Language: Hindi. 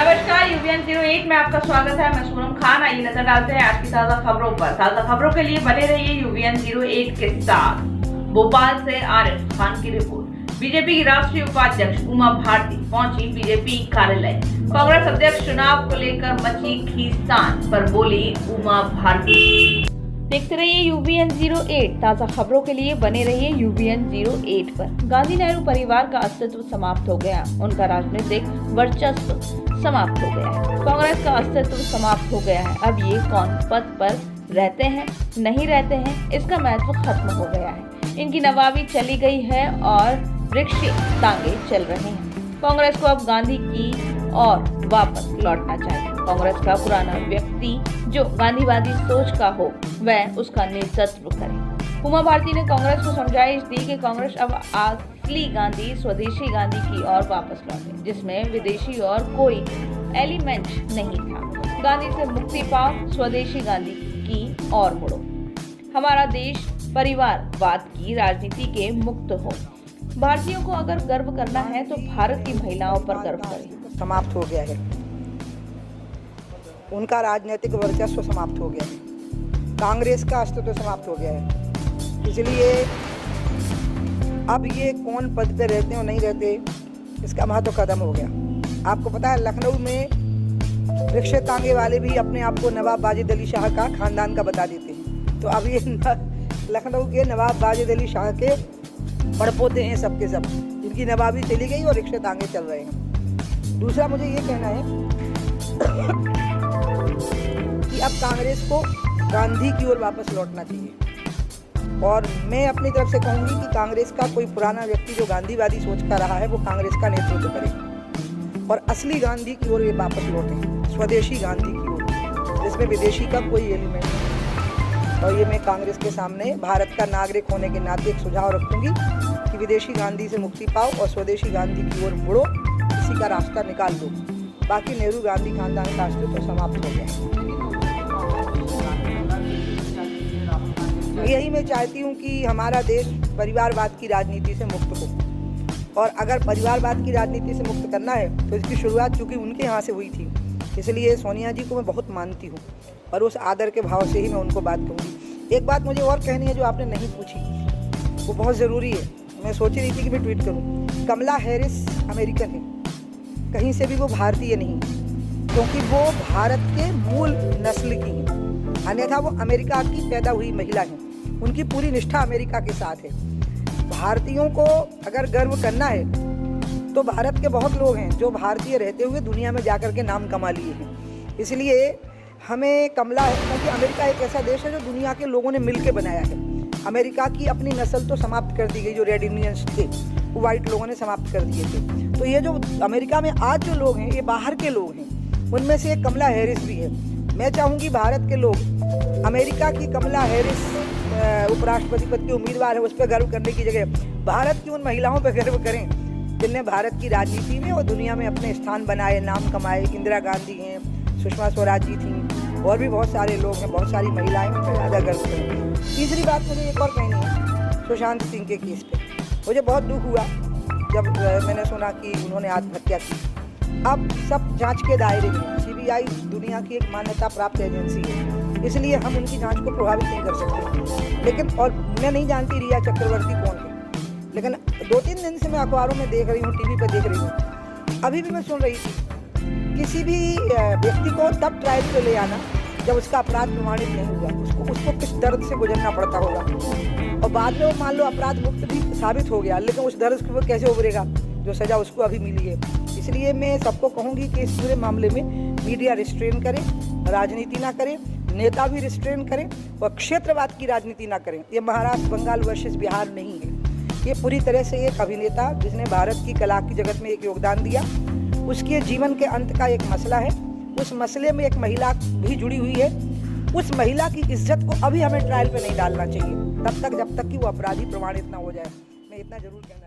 नमस्कार, यूवीएन 08 में आपका स्वागत है। मैं सोनम खान। आइए नजर डालते हैं आज की ताजा खबरों पर। ताजा खबरों के लिए बने रहिए यूवीएन 08 के साथ। भोपाल से आरिफ खान की रिपोर्ट। बीजेपी की राष्ट्रीय उपाध्यक्ष उमा भारती पहुंची बीजेपी कार्यालय। कांग्रेस अध्यक्ष चुनाव को लेकर मची खींचतान पर बोली उमा भारती। देखते रहिए यूवीएन 08। ताजा खबरों के लिए बने रहिए यूवीएन 08 पर। गांधी नेहरू परिवार का अस्तित्व समाप्त हो गया, उनका राजनीतिक वर्चस्व समाप्त हो गया है। कांग्रेस का अस्तित्व समाप्त हो गया है। अब ये कौन पद पर रहते हैं नहीं रहते हैं, इसका महत्व खत्म हो गया है। इनकी नवाबी चली गई है और रिक्शे तांगे चल रहे हैं। कांग्रेस को अब गांधी की और वापस लौटना चाहिए। कांग्रेस का पुराना व्यक्ति जो गांधीवादी सोच का हो वह उसका नेतृत्व करे। उमा भारती ने कांग्रेस को समझाइश दी कि कांग्रेस अब असली गांधी, स्वदेशी गांधी की ओर वापस लौटे, जिसमें विदेशी और कोई एलिमेंट नहीं था। गांधी से मुक्ति पाओ, स्वदेशी गांधी की ओर मुड़ो। हमारा देश परिवारवाद की राजनीति के मुक्त हो। भारतीयों को अगर गर्व करना है तो भारत की महिलाओं पर गर्व करें। समाप्त हो गया है, उनका राजनीतिक वर्चस्व समाप्त हो गया है, कांग्रेस का अस्तित्व समाप्त हो गया है। इसलिए अब ये कौन पद पे रहते और नहीं रहते, इसका महत्व खत्म हो गया। आपको पता है लखनऊ में रिक्शे तांगे वाले भी अपने आप को नवाब वाजिद अली शाह का खानदान का बता देते हैं। तो अब ये लखनऊ के नवाब वाजिद अली शाह के पड़पोते हैं सबके सब। इनकी नवाबी चली गई और रिक्शे तांगे चल रहे हैं। दूसरा मुझे ये कहना है कि अब कांग्रेस को गांधी की ओर वापस लौटना चाहिए। और मैं अपनी तरफ से कहूँगी कि कांग्रेस का कोई पुराना व्यक्ति जो गांधीवादी सोच का रहा है वो कांग्रेस का नेतृत्व करे और असली गांधी की ओर ये वापस लौटे, स्वदेशी गांधी की ओर, जिसमें विदेशी का कोई एलिमेंट नहीं। और ये मैं कांग्रेस के सामने भारत का नागरिक होने के नाते एक सुझाव रखूंगी कि विदेशी गांधी से मुक्ति पाओ और स्वदेशी गांधी की ओर मुड़ो, इसी का रास्ता निकाल दो। बाकी नेहरू गांधी खानदान का अस्तित्व समाप्त हो गया। यही मैं चाहती हूँ कि हमारा देश परिवारवाद की राजनीति से मुक्त हो। और अगर परिवारवाद की राजनीति से मुक्त करना है तो इसकी शुरुआत चूँकि उनके यहाँ से हुई थी, इसलिए सोनिया जी को मैं बहुत मानती हूँ और उस आदर के भाव से ही मैं उनको बात कहूँगी। एक बात मुझे और कहनी है जो आपने नहीं पूछी, वो बहुत ज़रूरी है। मैं सोच रही थी कि मैं ट्वीट करूँ। कमला हैरिस अमेरिकन है, कहीं से भी वो भारतीय नहीं, क्योंकि वो भारत के मूल नस्ल की है, अन्यथा वो अमेरिका की पैदा हुई महिला है। उनकी पूरी निष्ठा अमेरिका के साथ है। भारतीयों को अगर गर्व करना है तो भारत के बहुत लोग हैं जो भारतीय रहते हुए दुनिया में जाकर के नाम कमा लिए हैं। इसलिए हमें कमला है, क्योंकि अमेरिका एक ऐसा देश है जो दुनिया के लोगों ने मिलकर बनाया है। अमेरिका की अपनी नस्ल तो समाप्त कर दी गई, जो रेड इंडियंस थे वो वाइट लोगों ने समाप्त कर दिए थे। तो ये जो अमेरिका में आज जो लोग हैं ये बाहर के लोग हैं, उनमें से एक कमला हैरिस भी है। मैं चाहूँगी भारत के लोग अमेरिका की कमला हैरिस उपराष्ट्रपति पद की उम्मीदवार है उस पर गर्व करने की जगह भारत की उन महिलाओं पर गर्व करें जिनने भारत की राजनीति में और दुनिया में अपने स्थान बनाए, नाम कमाए। इंदिरा गांधी हैं, सुषमा स्वराज जी थी, और भी बहुत सारे लोग हैं, बहुत सारी महिलाएं, उन पर ज़्यादा गर्व करें। तीसरी बात मुझे एक और कहनी है सुशांत सिंह के केस पे। मुझे बहुत दुख हुआ जब मैंने सुना कि उन्होंने आत्महत्या की। अब सब जांच के दायरे में, सीबीआई दुनिया की एक मान्यता प्राप्त एजेंसी है, इसलिए हम उनकी जांच को प्रभावित नहीं कर सकते। लेकिन और मैं नहीं जानती रिया चक्रवर्ती कौन है, लेकिन 2-3 दिन से मैं अखबारों में देख रही हूँ, टीवी पर देख रही हूँ। अभी भी मैं सुन रही थी किसी भी व्यक्ति को तब ट्रायल पे ले आना जब उसका अपराध प्रमाणित नहीं हुआ, उसको किस दर्द से गुजरना पड़ता होगा, और बाद में वो मान लो अपराध मुक्त भी साबित हो गया, लेकिन उस दर्द से वो कैसे उभरेगा जो सज़ा उसको अभी मिली है। इसलिए मैं सबको कहूँगी कि इस पूरे मामले में मीडिया रिस्ट्रेन करे, राजनीति ना करे, नेता भी रिस्ट्रेन करें और क्षेत्रवाद की राजनीति ना करें। ये महाराष्ट्र बंगाल वर्सेस बिहार नहीं है। ये पूरी तरह से एक अभिनेता जिसने भारत की कला की जगत में एक योगदान दिया, उसके जीवन के अंत का एक मसला है। उस मसले में एक महिला भी जुड़ी हुई है। उस महिला की इज्जत को अभी हमें ट्रायल पे नहीं डालना चाहिए तब तक जब तक कि वो अपराधी प्रमाणित ना हो जाए। मैं इतना जरूर कहना